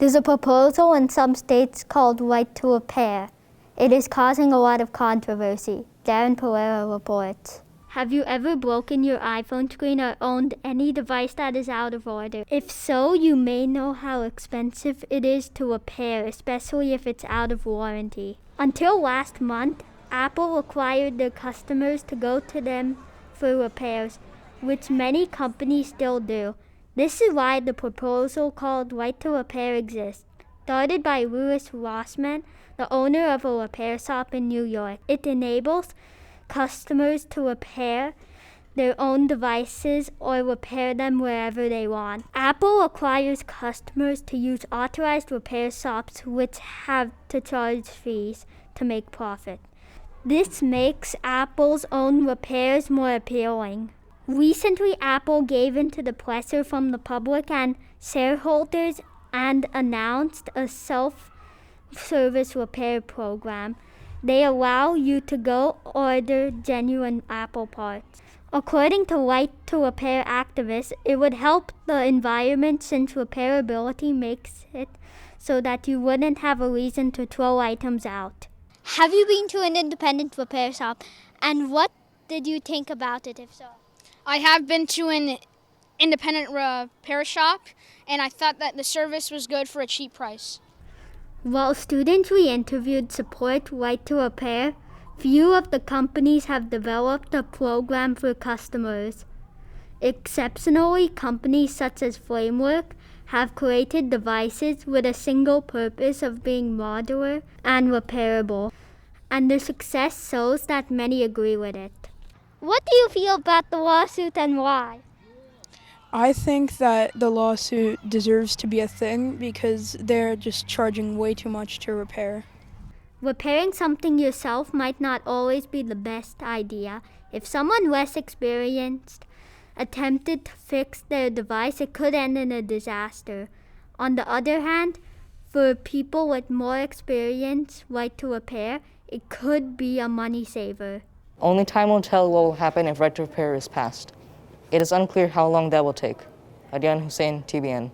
There's a proposal in some states called right to repair. It is causing a lot of controversy. Darren Pereira reports. Have you ever broken your iPhone screen or owned any device that is out of order? If so, you may know how expensive it is to repair, especially if it's out of warranty. Until last month, Apple required their customers to go to them for repairs, which many companies still do. This is why the proposal called Right to Repair exists. Started by Louis Rossman, the owner of a repair shop in New York. It enables customers to repair their own devices or repair them wherever they want. Apple requires customers to use authorized repair shops which have to charge fees to make profit. This makes Apple's own repairs more appealing. Recently, Apple gave in to the pressure from the public and shareholders and announced a self-service repair program. They allow you to go order genuine Apple parts. According to Right to Repair activists, it would help the environment since repairability makes it so that you wouldn't have a reason to throw items out. Have you been to an independent repair shop, and what did you think about it, if so? I have been to an independent repair shop, and I thought that the service was good for a cheap price. While students we interviewed support Right to Repair, few of the companies have developed a program for customers. Exceptionally, companies such as Framework have created devices with a single purpose of being modular and repairable, and their success shows that many agree with it. What do you feel about the lawsuit and why? I think that the lawsuit deserves to be a thing because they're just charging way too much to repair. Repairing something yourself might not always be the best idea. If someone less experienced attempted to fix their device, it could end in a disaster. On the other hand, for people with more experience, Right to Repair, it could be a money saver. Only time will tell what will happen if Right to Repair is passed. It is unclear how long that will take. Adian Hussein, TBN.